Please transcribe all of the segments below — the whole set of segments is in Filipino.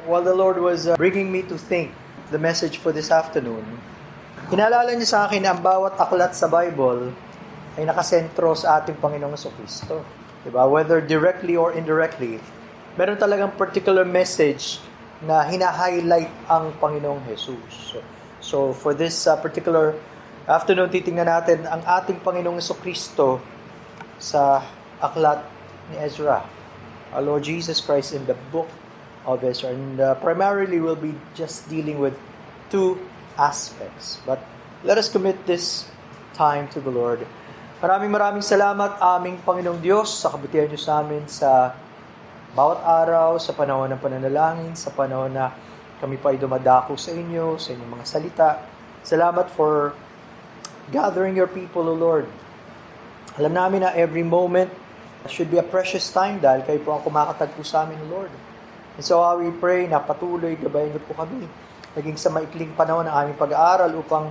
while the Lord was bringing me to think the message for this afternoon, inaalala niya sa akin na ang bawat aklat sa Bible ay nakasentro sa ating Panginoong Jesucristo. Diba? Whether directly or indirectly, meron talagang particular message na hina-highlight ang Panginoong Jesus. So for this particular afternoon, titingnan natin ang ating Panginoong Jesucristo sa aklat ni Ezra. Our Lord Jesus Christ in the book of Ezra. And primarily we'll be just dealing with two aspects. But let us commit this time to the Lord. Maraming salamat aming Panginoong Diyos sa kabutihan niyo sa amin sa bawat araw, sa panahon ng pananalangin, sa panahon na kami pa ay dumadako sa inyo, sa inyong mga salita. Salamat for gathering your people, O Lord. Alam namin na every moment should be a precious time dahil kayo po ang kumakatagpo sa amin, O Lord. And so we pray na patuloy, gabayan niyo po kami, naging sa maikling panahon ng aming pag-aaral upang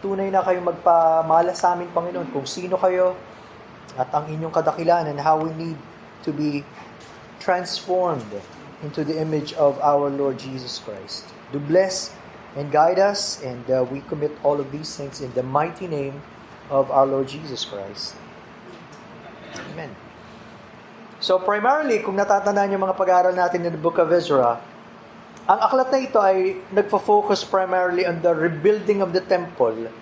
tunay na kayong magpamala sa amin, Panginoon, kung sino kayo at ang inyong kadakilanan and how we need to be transformed into the image of our Lord Jesus Christ. Do bless and guide us, and we commit all of these things in the mighty name of our Lord Jesus Christ. Amen. So primarily, kung natatandaan yung mga pag-aaral natin in the book of Ezra, ang aklat na ito ay nagfo-focus primarily on the rebuilding of the temple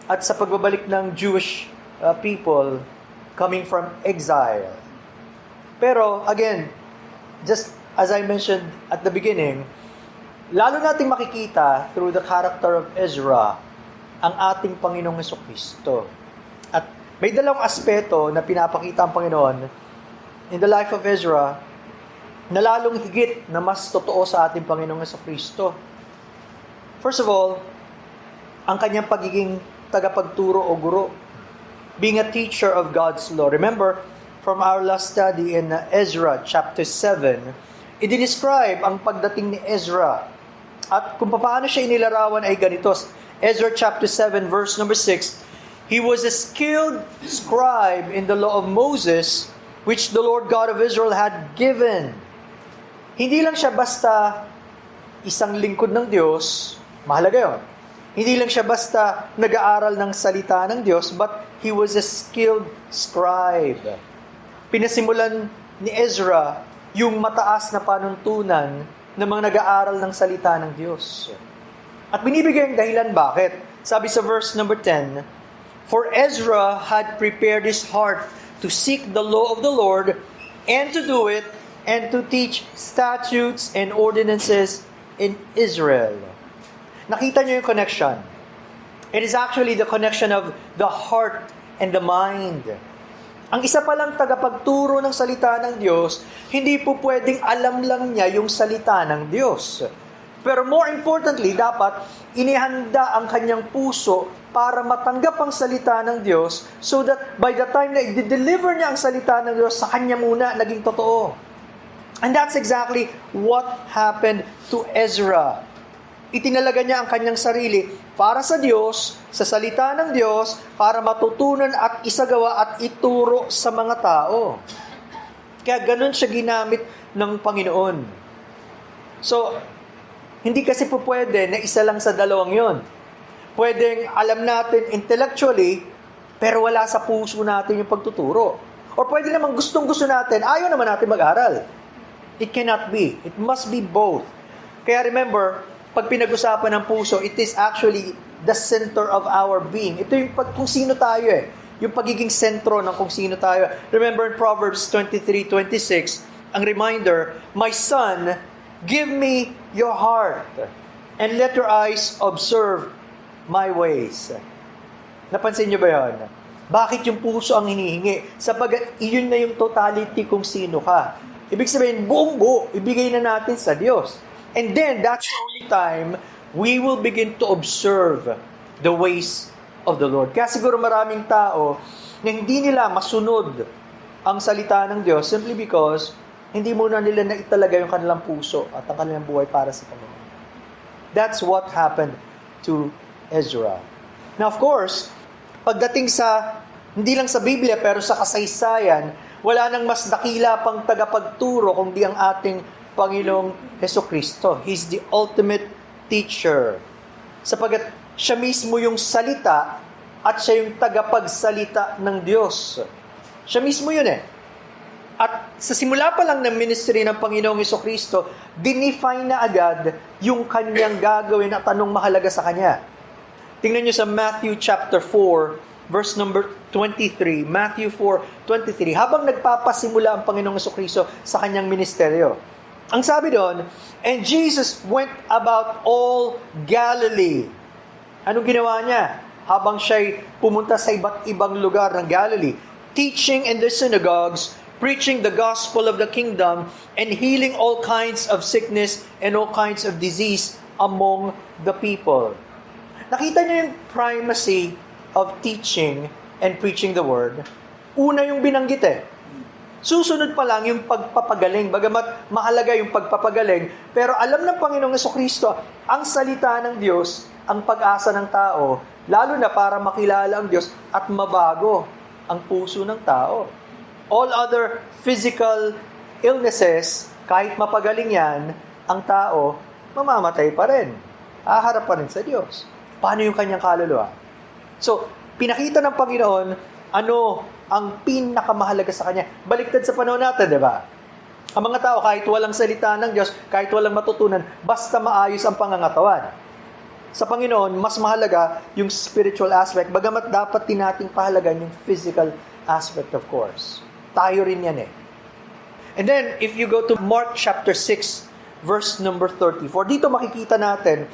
at sa pagbabalik ng Jewish people coming from exile. Pero again, just as I mentioned at the beginning, lalo nating makikita through the character of Ezra ang ating Panginoong Jesucristo. At may dalawang aspeto na pinapakita ang Panginoon in the life of Ezra na lalong higit na mas totoo sa ating Panginoong Jesucristo. First of all, ang kanyang pagiging tagapagturo o guro, being a teacher of God's law. Remember, from our last study in Ezra chapter 7, i-describe ang pagdating ni Ezra. At kung paano siya inilarawan ay ganito. Ezra chapter 7 verse number 6, he was a skilled scribe in the law of Moses, which the Lord God of Israel had given. Hindi lang siya basta isang lingkod ng Diyos, mahalaga yun. Hindi lang siya basta nag-aaral ng salita ng Diyos, but he was a skilled scribe. Pinasimulan ni Ezra yung mataas na panuntunan ng mga nag-aaral ng salita ng Diyos. At binibigay ang dahilan bakit. Sabi sa verse number 10, "For Ezra had prepared his heart to seek the law of the Lord and to do it, and to teach statutes and ordinances in Israel." Nakita niyo yung connection. It is actually the connection of the heart and the mind. Ang isa palang tagapagturo ng salita ng Diyos, hindi po pwedeng alam lang niya yung salita ng Diyos. Pero more importantly, dapat inihanda ang kanyang puso para matanggap ang salita ng Diyos so that by the time na i-deliver niya ang salita ng Diyos, sa kanya muna naging totoo. And that's exactly what happened to Ezra. Itinalaga niya ang kanyang sarili para sa Diyos, sa salita ng Diyos, para matutunan at isagawa at ituro sa mga tao. Kaya ganun siya ginamit ng Panginoon. So, hindi kasi po pwede na isa lang sa dalawang yon. Pwedeng alam natin intellectually, pero wala sa puso natin yung pagtuturo. Or pwede naman gustong-gusto natin, ayaw naman natin mag-aral. It cannot be. It must be both. Kaya remember, pag pinag-usapan ng puso, it is actually the center of our being. Ito yung kung sino tayo eh. Yung pagiging sentro ng kung sino tayo. Remember in Proverbs 23:26, ang reminder, "My son, give me your heart, and let your eyes observe my ways." Napansin niyo ba yun? Bakit yung puso ang hinihingi? Sapagat iyon na yung totality kung sino ka. Ibig sabihin, buong-buo, ibigay na natin sa Diyos. And then, that's the only time we will begin to observe the ways of the Lord. Kaya siguro maraming tao na hindi nila masunod ang salita ng Diyos simply because hindi muna nila naitalaga yung kanilang puso at ang kanilang buhay para sa Panginoon. That's what happened to Ezra. Now, of course, pagdating sa, hindi lang sa Biblia, pero sa kasaysayan, wala nang mas dakila pang tagapagturo kundi ang ating Panginoong Hesukristo. He's the ultimate teacher. Sapagat siya mismo yung salita at siya yung tagapagsalita ng Diyos. Siya mismo yun eh. At sa simula pa lang ng ministry ng Panginoong Hesukristo, dinefine na agad yung kanyang gagawin at anong mahalaga sa kanya. Tingnan nyo sa Matthew chapter 4, verse number 23. Matthew 4:23. Habang nagpapasimula ang Panginoong Hesukristo sa kanyang ministeryo. Ang sabi doon, and Jesus went about all Galilee. Anong ginawa niya? Habang siya'y pumunta sa iba't ibang lugar ng Galilee, teaching in the synagogues, preaching the gospel of the kingdom, and healing all kinds of sickness and all kinds of disease among the people. Nakita niyo yung primacy of teaching and preaching the word. Una yung binanggit eh. Susunod pa lang yung pagpapagaling. Bagamat mahalaga yung pagpapagaling, pero alam ng Panginoong Hesukristo, ang salita ng Diyos, ang pag-asa ng tao, lalo na para makilala ang Diyos at mabago ang puso ng tao. All other physical illnesses, kahit mapagaling yan, ang tao, mamamatay pa rin. Haharap pa rin sa Diyos. Paano yung kanyang kaluluwa? So, pinakita ng Panginoon, ano ang pinakamahalaga sa Kanya. Baliktad sa panahon natin, di ba? Ang mga tao, kahit walang salita ng Diyos, kahit walang matutunan, basta maayos ang pangangatawan. Sa Panginoon, mas mahalaga yung spiritual aspect, bagamat dapat din nating pahalagan yung physical aspect, of course. Tayo rin yan eh. And then, if you go to Mark chapter 6, verse number 34, dito makikita natin,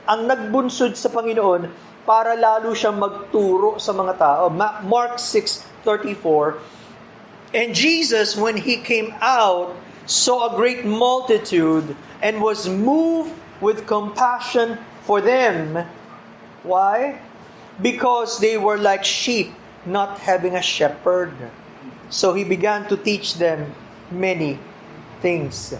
ang nagbunsod sa Panginoon para lalo siyang magturo sa mga tao. Mark 6:34, and Jesus, when He came out, saw a great multitude and was moved with compassion for them. Why? Because they were like sheep, not having a shepherd. So He began to teach them many things.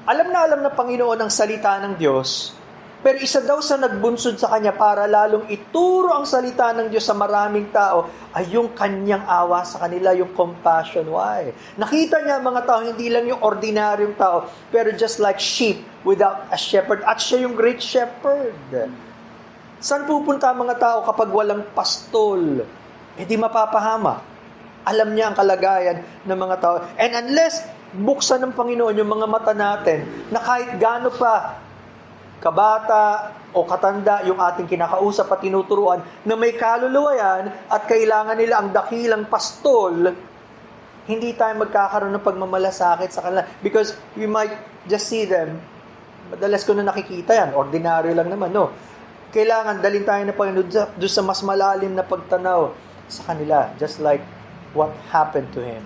Alam na Panginoon ang salita ng Diyos, pero isa daw sa nagbunsod sa Kanya para lalong ituro ang salita ng Diyos sa maraming tao ay yung Kanyang awa sa kanila, yung compassion. Why? Nakita niya mga tao, hindi lang yung ordinaryong tao, pero just like sheep without a shepherd. At siya yung great shepherd. Saan pupunta ang mga tao kapag walang pastol? Di mapapahama. Alam niya ang kalagayan ng mga tao. And unless buksan ng Panginoon yung mga mata natin na kahit gaano pa kabata o katanda yung ating kinakausap at tinuturuan na may kaluluwa yan at kailangan nila ang dakilang pastol, hindi tayo magkakaroon ng pagmamalasakit sa kanila because we might just see them. Madalas ko na nakikita yan. Ordinaryo lang naman, no? Kailangan dalhin tayo ng Panginoon doon sa mas malalim na pagtanaw sa kanila. Just like what happened to Him.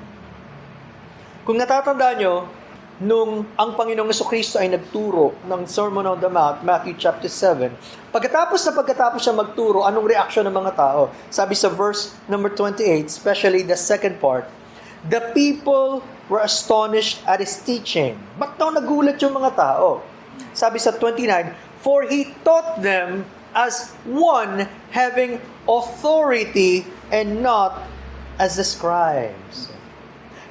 Kung natatandaan nyo, nung ang Panginoong Hesukristo ay nagturo ng Sermon on the Mount, Matthew chapter 7, pagkatapos siya magturo, anong reaksyon ng mga tao? Sabi sa verse number 28, especially the second part, the people were astonished at His teaching. Ba't daw nagulat yung mga tao? Sabi sa 29, for He taught them as one having authority and not as the scribes.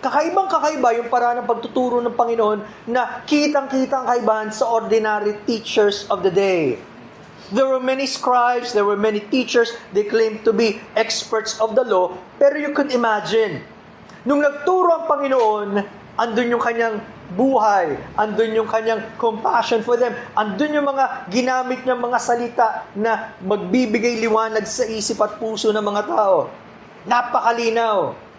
Kakaibang-kakaiba yung paraan ng pagtuturo ng Panginoon na kitang-kitang kaibahan sa ordinary teachers of the day. There were many scribes, there were many teachers, they claimed to be experts of the law, pero you could imagine, nung nagturo ang Panginoon, andun yung kanyang buhay, andun yung kanyang compassion for them, andun yung mga ginamit niyang mga salita na magbibigay liwanag sa isip at puso ng mga tao. Napakalinaw.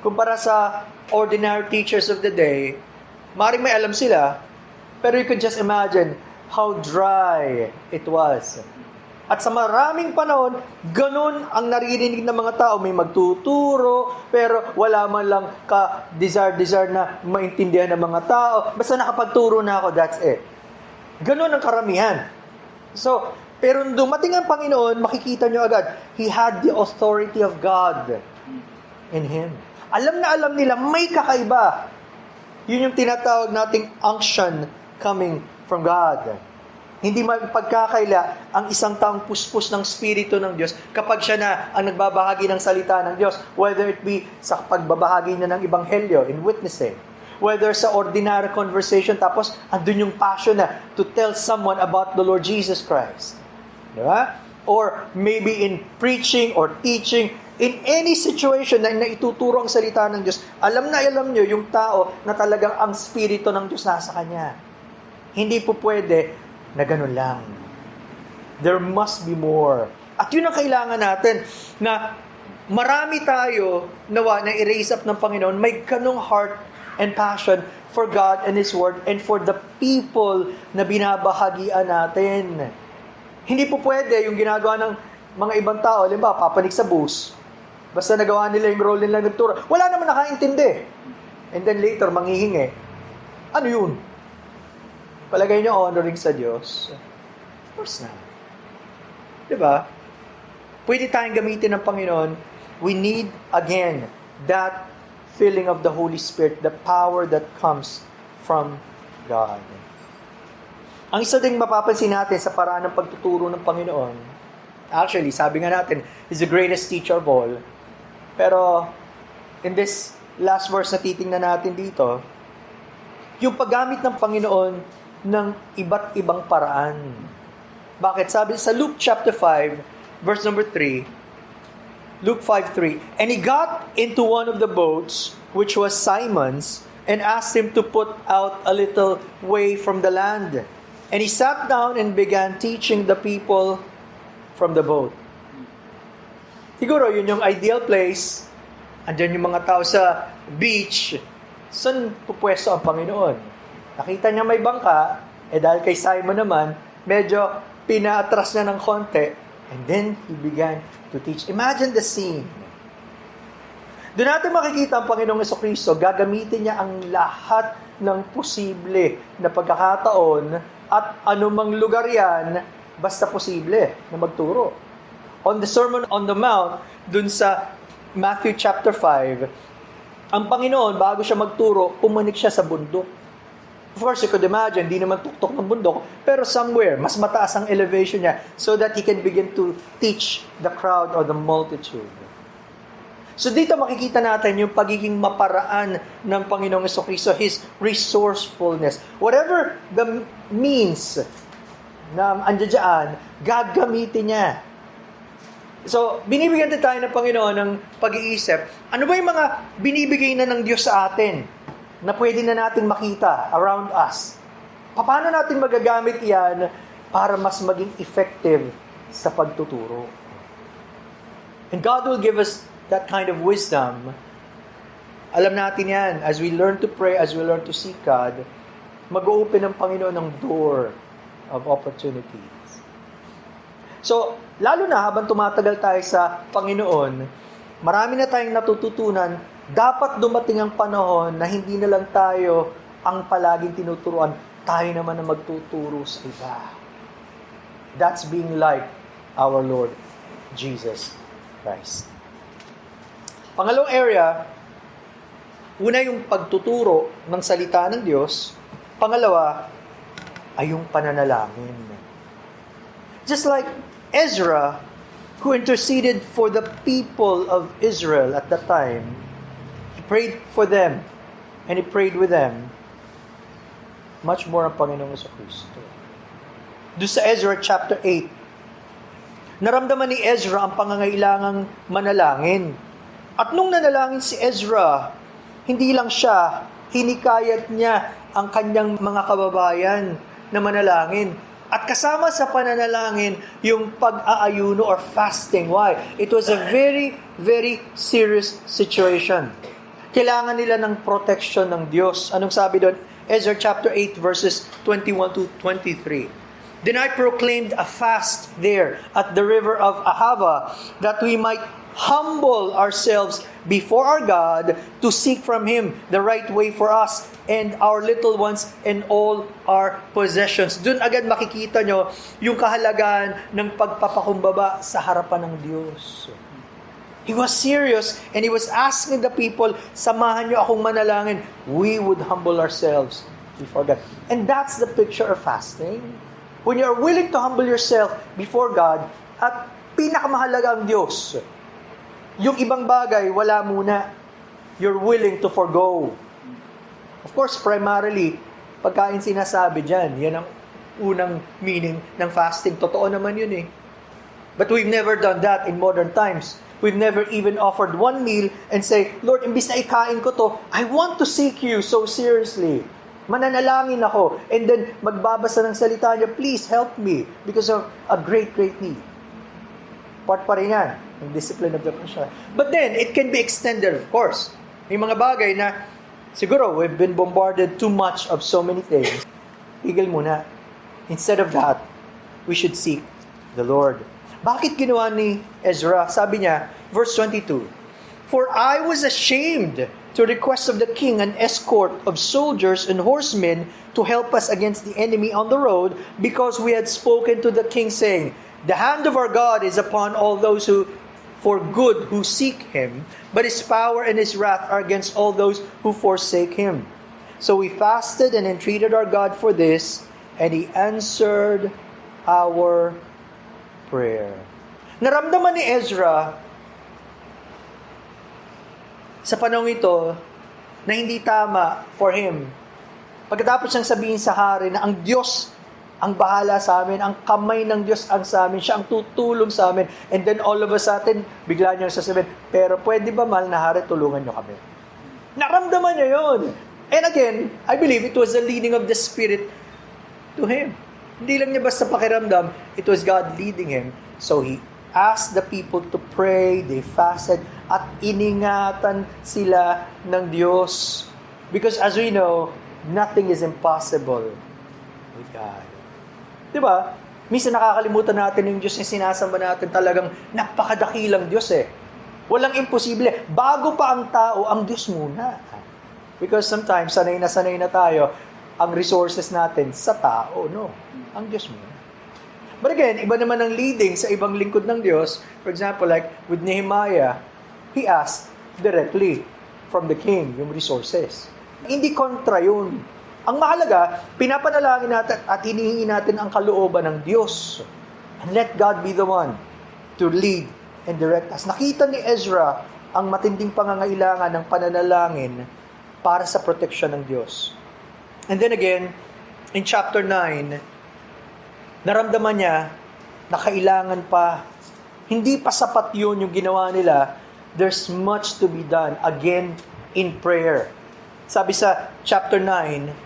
Kumpara sa ordinary teachers of the day, maaaring may alam sila, pero you could just imagine how dry it was. At sa maraming panahon, ganun ang naririnig ng mga tao. May magtuturo, pero wala man lang ka-desire na maintindihan ng mga tao. Basta nakapagturo na ako, that's it. Ganun ang karamihan. So, pero dumating ang Panginoon, makikita nyo agad, He had the authority of God in Him. Alam na alam nila, may kakaiba. Yun yung tinatawag nating unction coming from God. Hindi magpagkakaila ang isang taong puspos ng Espiritu ng Diyos kapag siya na ang nagbabahagi ng salita ng Diyos, whether it be sa pagbabahagi niya ng Ebanghelyo in witnessing, Whether sa ordinary conversation, tapos andun yung passion na to tell someone about the Lord Jesus Christ. Di ba? Or maybe in preaching or teaching, in any situation na ituturo ang salita ng Diyos, alam nyo yung tao na talagang ang Espiritu ng Diyos nasa kanya. Hindi po pwede na ganun lang. There must be more. At yun ang kailangan natin, na marami tayo nawa na i-raise up ng Panginoon, may ganong heart and passion for God and His Word and for the people na binabahagian natin. Hindi po pwede yung ginagawa ng mga ibang tao, halimbawa, papanik sa bus, basta nagawa nila yung role nila nagturo, wala naman nakaintindi. And then later, manghihingi. Ano yun? Palagay niyo honoring sa Diyos? Of course not. Diba? Pwede tayong gamitin ng Panginoon. We need, again, that filling of the Holy Spirit, the power that comes from God. Ang isa ding mapapansin natin sa paraan ng pagtuturo ng Panginoon, actually, sabi nga natin, He's the greatest teacher of all. Pero, in this last verse na titingnan natin dito, yung paggamit ng Panginoon ng iba't ibang paraan. Bakit? Sabi sa Luke chapter 5, verse number 3, Luke 5:3, and he got into one of the boats, which was Simon's, and asked him to put out a little way from the land. And he sat down and began teaching the people from the boat. Siguro, yun yung ideal place. Andyan yung mga tao sa beach. Saan pupwesto ang Panginoon? Nakita niya may bangka, dahil kay Simon naman, medyo pinaatras niya ng konti, and then he began to teach. Imagine the scene. Doon natin makikita ang Panginoong Jesucristo, gagamitin niya ang lahat ng posible na pagkakataon at anumang lugar yan, basta posible na magturo. On the Sermon on the Mount, dun sa Matthew chapter 5, ang Panginoon, bago siya magturo, pumanik siya sa bundok. Of course, you could imagine, di naman tuktok ng bundok, pero somewhere, mas mataas ang elevation niya so that he can begin to teach the crowd or the multitude. So dito makikita natin yung pagiging maparaan ng Panginoong Jesucristo, His resourcefulness. Whatever the means na andyan, gagamitin niya. So, binibigyan din tayo ng Panginoon ng pag-iisip. Ano ba yung mga binibigay na ng Diyos sa atin na pwede na natin makita around us? Paano natin magagamit yan para mas maging effective sa pagtuturo? And God will give us that kind of wisdom. Alam natin yan, as we learn to pray, as we learn to seek God, mag-open ng Panginoon ng door of opportunities. So, lalo na habang tumatagal tayo sa Panginoon, marami na tayong natututunan. Dapat dumating ang panahon na hindi na lang tayo ang palaging tinuturuan, tayo naman ang magtuturo sa iba. That's being like our Lord Jesus Christ. Pangalawang area, una yung pagtuturo ng salita ng Diyos. Pangalawa, ay yung pananalangin. Just like Ezra, who interceded for the people of Israel at that time, he prayed for them, and he prayed with them. Much more ang Panginoong Jesucristo. Doon sa Ezra chapter 8, naramdaman ni Ezra ang pangangailangang manalangin. At nung nanalangin si Ezra, hindi lang siya, hinikayat niya ang kanyang mga kababayan na manalangin. At kasama sa pananalangin, yung pag-aayuno or fasting. Why? It was a very, very serious situation. Kailangan nila ng protection ng Diyos. Anong sabi doon? Ezra chapter 8 verses 21 to 23. Then I proclaimed a fast there at the river of Ahava, that we might humble ourselves before our God to seek from Him the right way for us and our little ones and all our possessions. Doon agad makikita nyo yung kahalagahan ng pagpapakumbaba sa harapan ng Diyos. He was serious and he was asking the people, samahan nyo akong manalangin. We would humble ourselves before God. And that's the picture of fasting. When you are willing to humble yourself before God, at pinakamahalaga ang Diyos, yung ibang bagay, wala muna. You're willing to forgo. Of course, primarily, pagkain sinasabi dyan, yan ang unang meaning ng fasting. Totoo naman yun eh. But we've never done that in modern times. We've never even offered one meal and say, Lord, imbis na ikain ko to, I want to seek you so seriously. Mananalangin ako. And then, magbabasa ng salita niya, please help me because of a great, great need. Part pa rin yan, ng discipline of the Christian. But then, it can be extended, of course. May mga bagay na, siguro, we've been bombarded too much of so many things. Tigil muna. Instead of that, we should seek the Lord. Bakit ginawa ni Ezra? Sabi niya, verse 22, For I was ashamed to request of the king an escort of soldiers and horsemen to help us against the enemy on the road, because we had spoken to the king, saying, The hand of our God is upon all those who for good who seek him, but his power and his wrath are against all those who forsake him. So we fasted and entreated our God for this, and he answered our prayer. Naramdaman ni Ezra sa panahon ito na hindi tama for him. Pagkatapos siyang sabihin sa hari na ang Diyos ang bahala sa amin, ang kamay ng Diyos ang sa amin, siya ang tutulong sa amin. And then all of a sudden, bigla niyang sasabihin, pero pwede ba mahal na hari, tulungan niyo kami? Naramdaman niya yun. And again, I believe it was the leading of the Spirit to him. Hindi lang niya basta pakiramdam, it was God leading him. So he asked the people to pray, they fasted, at iningatan sila ng Diyos. Because as we know, nothing is impossible with God. Diba? Minsan nakakalimutan natin yung Diyos na sinasamba natin, talagang napakadakilang Diyos eh. Walang imposible. Bago pa ang tao, ang Diyos muna. Because sometimes, sanay na tayo, ang resources natin sa tao, no? Ang Diyos muna. But again, iba naman ang leading sa ibang lingkod ng Diyos. For example, like with Nehemiah, he asked directly from the king yung resources. Hindi kontra yun. Ang mahalaga, pinapanalangin natin at hinihingi natin ang kalooban ng Diyos. And let God be the one to lead and direct us. Nakita ni Ezra ang matinding pangangailangan ng pananalangin para sa protection ng Diyos. And then again, in chapter 9, naramdaman niya na kailangan pa, hindi pa sapat yun yung ginawa nila. There's much to be done, again, in prayer. Sabi sa chapter 9,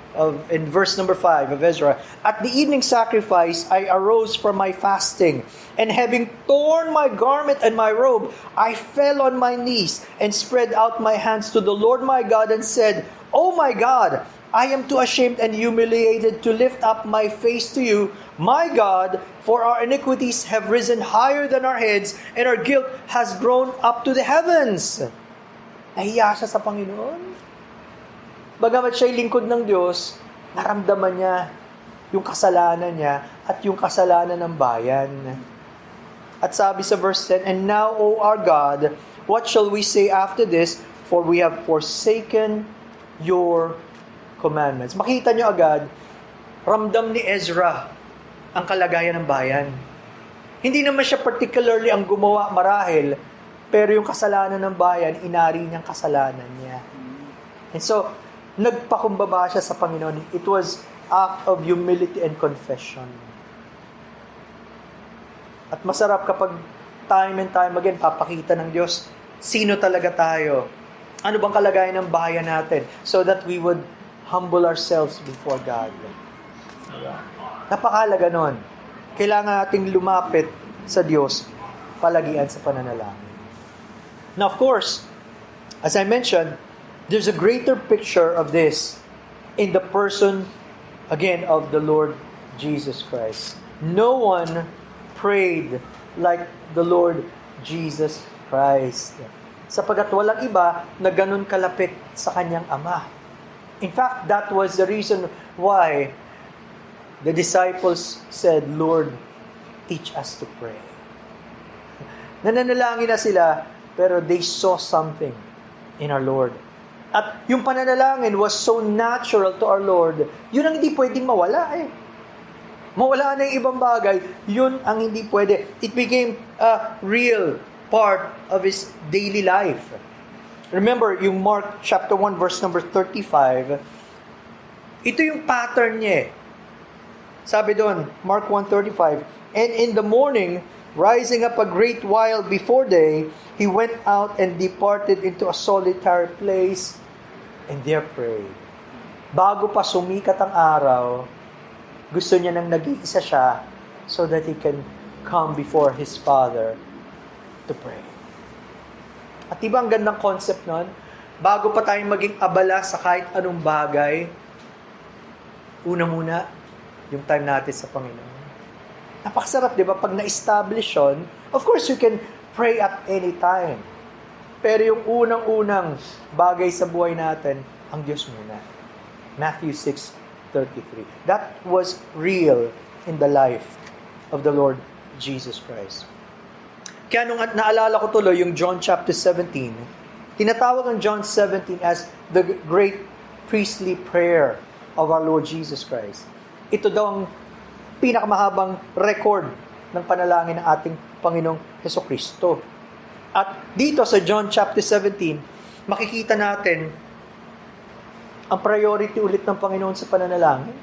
in verse number 5 of Ezra, At the evening sacrifice, I arose from my fasting, and having torn my garment and my robe, I fell on my knees and spread out my hands to the Lord my God and said, O my God, I am too ashamed and humiliated to lift up my face to you, my God, for our iniquities have risen higher than our heads, and our guilt has grown up to the heavens. Nahiya siya sa Panginoon. Bagamat siya'y lingkod ng Diyos, naramdaman niya yung kasalanan niya at yung kasalanan ng bayan. At sabi sa verse 10, And now, O our God, what shall we say after this? For we have forsaken your commandments. Makita niyo agad, ramdam ni Ezra ang kalagayan ng bayan. Hindi naman siya particularly ang gumawa marahil, pero yung kasalanan ng bayan, inari niyang kasalanan niya. And so, nagpakumbaba siya sa Panginoon. It was act of humility and confession. At masarap kapag time and time again, papakita ng Diyos, sino talaga tayo? Ano bang kalagayan ng bayan natin? So that we would humble ourselves before God. Napakahalaga nun. Kailangan nating lumapit sa Diyos, palagian sa pananalangin. Now, of course, as I mentioned, there's a greater picture of this in the person, again, of the Lord Jesus Christ. No one prayed like the Lord Jesus Christ. Sapagkat walang iba na ganun kalapit sa kanyang Ama. In fact, that was the reason why the disciples said, Lord, teach us to pray. Nananalangin na sila, pero they saw something in our Lord. At yung pananalangin was so natural to our Lord, yun ang hindi pwedeng mawala eh. Mawala na yung ibang bagay, yun ang hindi pwede. It became a real part of His daily life. Remember, yung Mark chapter 1 verse number 35, Ito yung pattern niya eh. Sabi doon, Mark 1:35, and in the morning, rising up a great while before day, he went out and departed into a solitary place and there prayed. Bago pa sumikat ang araw, gusto niya nang nag-iisa siya so that he can come before his Father to pray. At diba ang gandang concept nun? Bago pa tayong maging abala sa kahit anong bagay, una muna, yung time natin sa Panginoon. Napakasarap, di ba? Pag na-establish yun, of course, you can pray at any time. Pero yung unang-unang bagay sa buhay natin, ang Diyos muna. Matthew 6:33. That was real in the life of the Lord Jesus Christ. Kaya nung naalala ko tuloy yung John chapter 17, tinatawag ang John 17 as the great priestly prayer of our Lord Jesus Christ. Ito daw ang pinakamahabang record ng panalangin ng ating Panginoong Hesukristo. At dito sa John chapter 17, makikita natin ang priority ulit ng Panginoon sa pananalangin.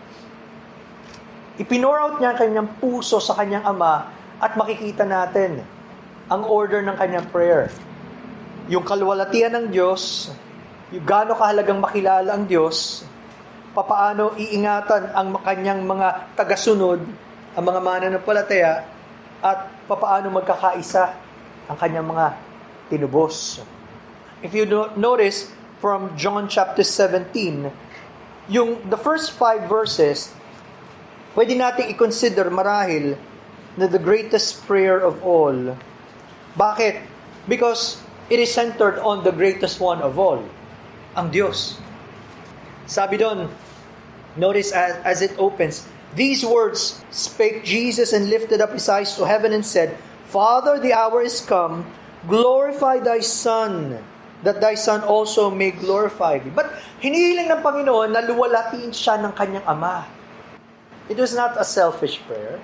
Ipinore out niya ang kanyang puso sa kanyang Ama at makikita natin ang order ng kanyang prayer. Yung kalwalatian ng Diyos, yung gaano kahalagang makilala ang Diyos, papaano iingatan ang kanyang mga tagasunod, ang mga mananampalataya, at papaano magkakaisa ang kanyang mga tinubos. If you notice from John chapter 17, the first 5 verses, pwede nating i-consider marahil na the greatest prayer of all. Bakit? Because it is centered on the greatest one of all, ang Diyos. Sabi doon, notice as it opens, these words spake Jesus and lifted up his eyes to heaven and said, Father, the hour is come, glorify thy Son, that thy Son also may glorify thee. But hinihiling ng Panginoon na luwalatiin siya ng kanyang Ama. It was not a selfish prayer.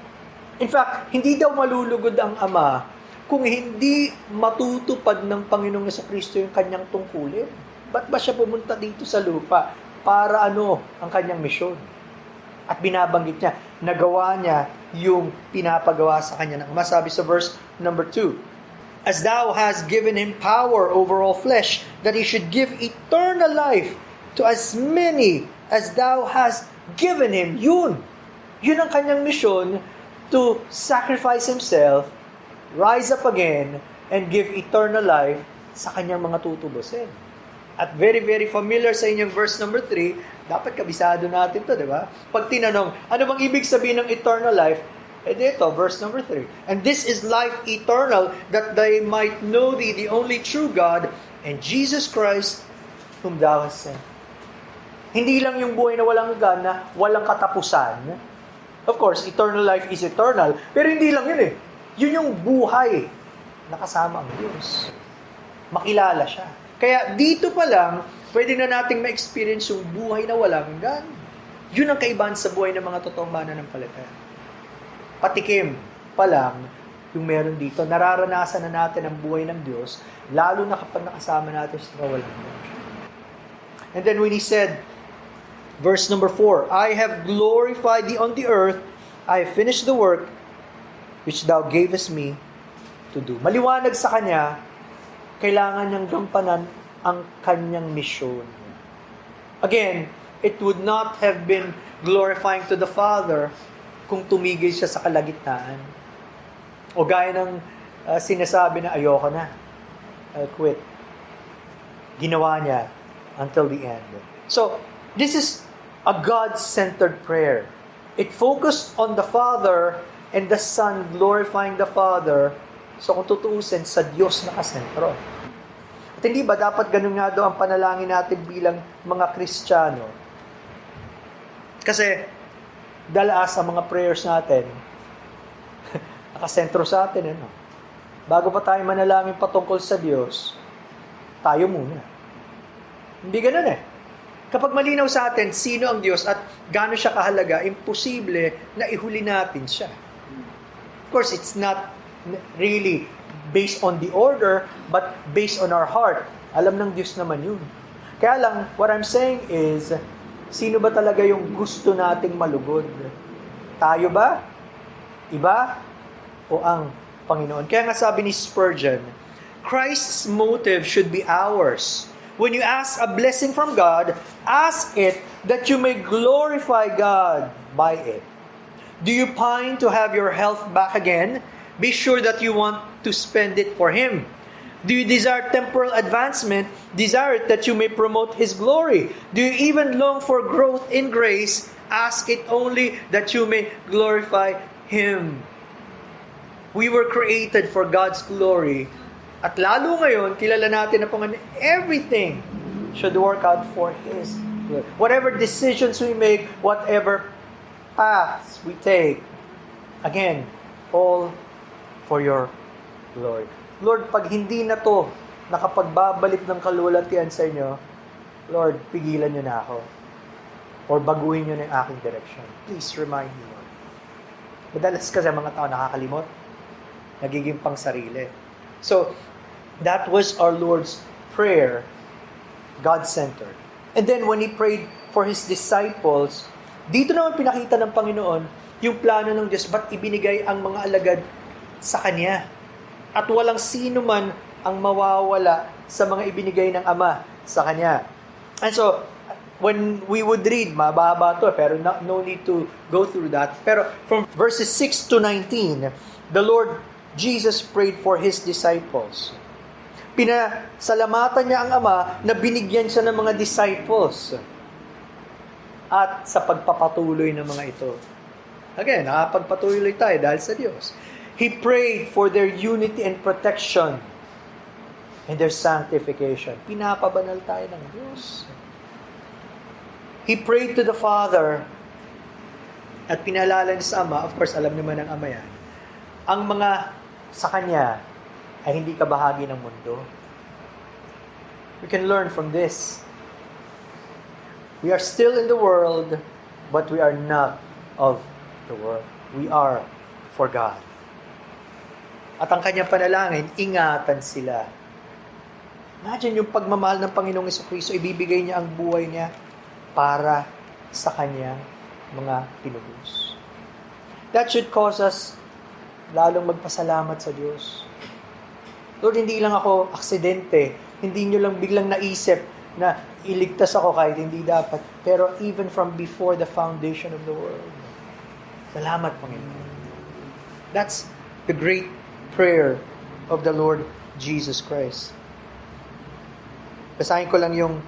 In fact, hindi daw malulugod ang Ama kung hindi matutupad ng Panginoong Jesucristo yung kanyang tungkulin. Ba't ba siya pumunta dito sa lupa? Para ang kanyang misyon. At binabanggit niya, nagawa niya yung pinapagawa sa kanya ng Ama. Sabi sa verse number 2, As thou hast given him power over all flesh, that he should give eternal life to as many as thou hast given him. Yun ang kanyang misyon, to sacrifice himself, rise up again, and give eternal life sa kanyang mga tutubusin. At very, very familiar sa inyong verse number 3, dapat kabisado natin to, di ba? Pag tinanong, ano bang ibig sabihin ng eternal life? Dito, verse number 3. And this is life eternal, that they might know thee, the only true God, and Jesus Christ, whom thou hast sent. Hindi lang yung buhay na walang hanggan, walang katapusan. Of course, eternal life is eternal, pero hindi lang yun eh. Yun yung buhay na kasama ang Diyos. Makilala siya. Kaya dito pa lang, pwede na nating ma-experience yung buhay na walang hanggan. Yun ang kaibahan sa buhay ng mga totoong mananampalataya. Patikim pa lang yung meron dito. Nararanasan na natin ang buhay ng Diyos, lalo na kapag nakasama natin sa walang hanggan. And then when he said, verse number 4, I have glorified thee on the earth, I have finished the work which thou gavest me to do. Maliwanag sa kanya, kailangan niyang gampanan ang kanyang misyon. Again, it would not have been glorifying to the Father kung tumigil siya sa kalagitnaan. O gaya ng sinasabi na ayoko na, I'll quit. Ginawa niya until the end. So, this is a God-centered prayer. It focused on the Father and the Son glorifying the Father. So kung tutuusin, sa Diyos nakasentro. At hindi ba dapat ganun nga daw ang panalangin natin bilang mga Kristiyano? Kasi dalaas ang mga prayers natin, nakasentro sa atin. Bago pa tayo manalangin patungkol sa Diyos, tayo muna. Hindi ganun eh. Kapag malinaw sa atin sino ang Diyos at gaano siya kahalaga, imposible na ihuli natin siya. Of course, it's not really based on the order, but based on our heart. Alam ng Diyos naman yun. Kaya lang, what I'm saying is, Sino ba talaga yung gusto nating malugod? Tayo ba? Iba? O ang Panginoon? Kaya nga sabi ni Spurgeon, Christ's motive should be ours. When you ask a blessing from God, ask it that you may glorify God by it. Do you pine to have your health back again? Be sure that you want to spend it for Him. Do you desire temporal advancement? Desire it that you may promote His glory. Do you even long for growth in grace? Ask it only that you may glorify Him. We were created for God's glory. At lalo ngayon, kilala natin na Panginoon, everything should work out for His glory. Whatever decisions we make, whatever paths we take, again, all for your glory. Lord, pag hindi na to nakapagbabalik ng kalulatian sa inyo, Lord, pigilan nyo na ako. Or baguhin nyo na yung aking direction. Please remind me, Lord. Madalas kasi mga tao nakakalimot. Nagiging pang sarili. So, that was our Lord's prayer, God-centered. And then when He prayed for His disciples, dito naman pinakita ng Panginoon yung plano ng Diyos, ba't ibinigay ang mga alagad sa Kanya? At walang sino man ang mawawala sa mga ibinigay ng Ama sa Kanya. And so, when we would read, mababa to, pero no need to go through that. Pero from verses 6 to 19, the Lord Jesus prayed for His disciples. Pinasalamatan niya ang Ama na binigyan siya ng mga disciples. At sa pagpapatuloy ng mga ito. Again, nakapagpatuloy tayo dahil sa Diyos. He prayed for their unity and protection and their sanctification. Pinapabanal tayo ng Diyos. He prayed to the Father at pinalala niya sa Ama. Of course, alam naman ng Ama yan. Ang mga sa Kanya ay hindi kabahagi ng mundo. We can learn from this. We are still in the world, but we are not of the world. We are for God. At ang Kanyang panalangin, ingatan sila. Imagine yung pagmamahal ng Panginoong Jesucristo, ibibigay niya ang buhay niya para sa Kanyang mga tinubos. That should cause us lalong magpasalamat sa Diyos. Lord, hindi lang ako aksidente. Hindi nyo lang biglang naisip na iligtas ako kahit hindi dapat. Pero even from before the foundation of the world. Salamat, Panginoon. That's the great prayer of the Lord Jesus Christ. Basahin ko lang yung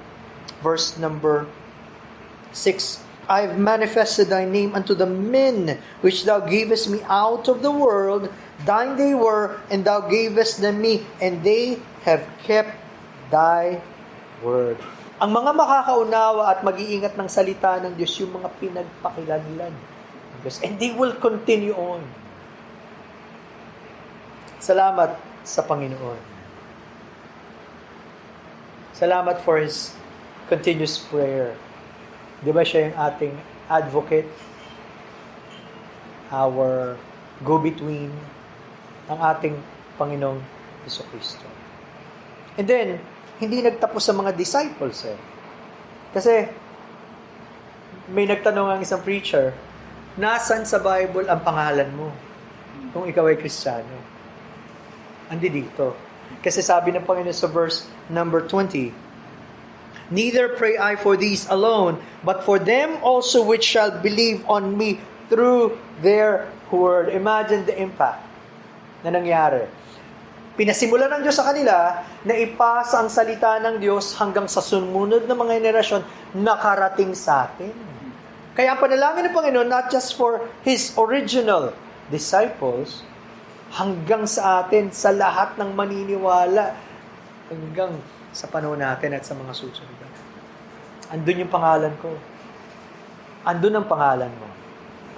verse number 6. I've manifested thy name unto the men which thou gavest me out of the world. Thine they were, and thou gavest them me, and they have kept thy word. Ang mga makakaunawa at mag-iingat ng salita ng Diyos, yung mga pinagpakilanlan. And they will continue on. Salamat sa Panginoon. Salamat for His continuous prayer. Di ba siya yung ating advocate? Our go-between, ang ating Panginoong Jesucristo. And then, hindi nagtapos sa mga disciples eh. Kasi, may nagtanong ang isang preacher, nasan sa Bible ang pangalan mo? Kung ikaw ay Kristiyano. Andi dito. Kasi sabi ng Panginoon sa verse number 20, neither pray I for these alone, but for them also which shall believe on me through their word. Imagine the impact na nangyari. Pinasimulan ng Diyos sa kanila na ipasa ang salita ng Diyos hanggang sa sumunod na mga henerasyon nakarating sa atin. Kaya ang panalangin ng Panginoon, not just for His original disciples, hanggang sa atin, sa lahat ng maniniwala, hanggang sa panahon natin at sa mga susunod. Andun yung pangalan ko. Andun ang pangalan mo.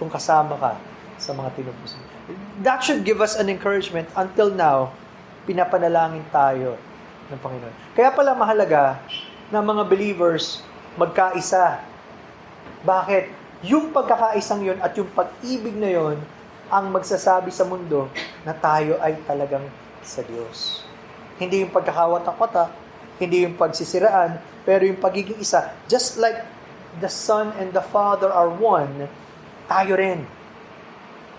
Kung kasama ka sa mga tinubos. That should give us an encouragement. Until now, pinapanalangin tayo ng Panginoon. Kaya pala mahalaga na mga believers magkaisa. Bakit? Yung pagkakaisang yun at yung pag-ibig na yun ang magsasabi sa mundo na tayo ay talagang sa Diyos. Hindi yung pagkakawatak-watak, hindi yung pagsisiraan, pero yung pagiging isa. Just like the Son and the Father are one, tayo rin.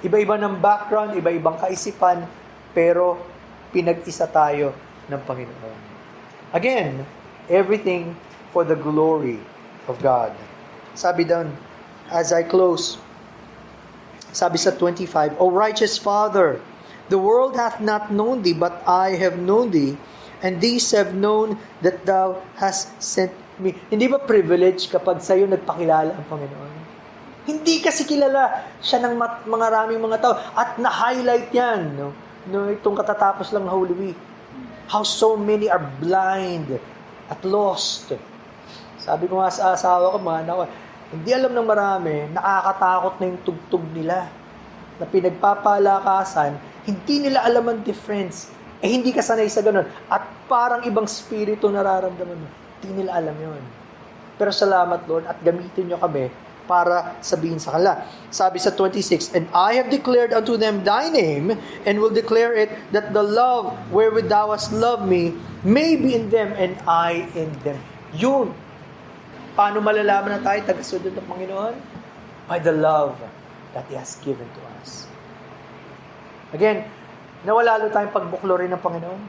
Iba-iba ng background, iba-ibang kaisipan, pero pinag-isa tayo ng Panginoon. Again, everything for the glory of God. Sabi doon, as I close, sabi sa 25, O righteous Father, the world hath not known thee, but I have known thee, and these have known that thou hast sent me. Hindi ba privilege kapag sa'yo nagpakilala ang Panginoon? Hindi kasi kilala siya ng mga raming mga tao. At na-highlight yan, no? Itong katatapos lang na Holy Week. How so many are blind at lost. Sabi ko nga sa asawa ko, mga anak ko, hindi alam ng marami, nakakatakot na yung tugtog nila. Na pinagpapalakasan, hindi nila alam ang difference. Hindi ka sanay sa ganun. At parang ibang spirito nararamdaman mo. Hindi nila alam yon. Pero salamat, Lord, at gamitin nyo kami para sabihin sa kanila. Sabi sa 26, And I have declared unto them thy name, and will declare it, that the love wherewith thou hast loved me may be in them, and I in them. Yun. Paano malalaman na tayo tagasunod ng Panginoon? By the love that He has given to us. Again, nawala lalo tayong pagbuklorin ng Panginoon.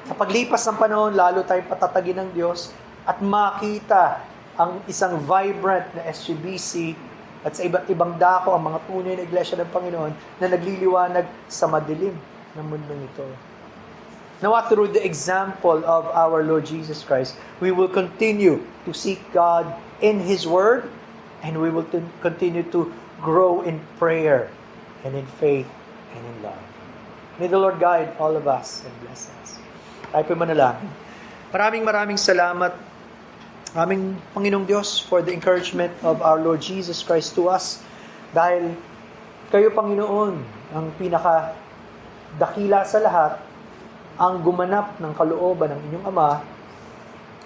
Sa paglipas ng panahon, lalo tayong patatagin ng Diyos at makita ang isang vibrant na SGBC at sa iba't ibang dako ang mga tunay na iglesia ng Panginoon na nagliliwanag sa madilim ng mundong ito. Now, through the example of our Lord Jesus Christ, we will continue to seek God in His Word, and we will continue to grow in prayer and in faith and in love. May the Lord guide all of us and bless us. Tayo po manalangin. Maraming salamat, aming Panginoong Diyos, for the encouragement of our Lord Jesus Christ to us. Dahil kayo, Panginoon, ang pinakadakila sa lahat, ang gumanap ng kalooban ng inyong Ama.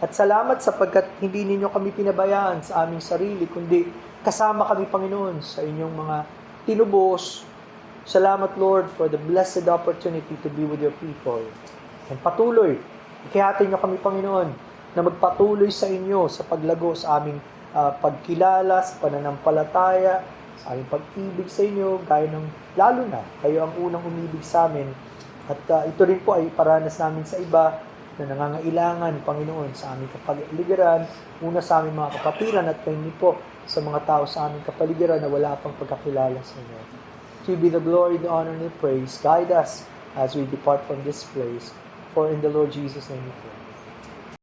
At salamat sapagkat hindi ninyo kami pinabayaan sa aming sarili, kundi kasama kami, Panginoon, sa inyong mga tinubos. Salamat, Lord, for the blessed opportunity to be with your people. And patuloy, ikihatin nyo kami, Panginoon, na magpatuloy sa inyo sa paglago sa aming pagkilala, sa pananampalataya, sa aming pag-ibig sa inyo, gaya ng lalo na, kayo ang unang umibig sa amin. At ito rin po ay paranas namin sa iba na nangangailangan, Panginoon, sa aming kapaligiran, una sa aming mga kapatiran at kayo po sa mga tao sa aming kapaligiran na wala pang pagkakilala sa inyo. To be the glory, the honor, and the praise. Guide us as we depart from this place. For in the Lord Jesus' name we pray.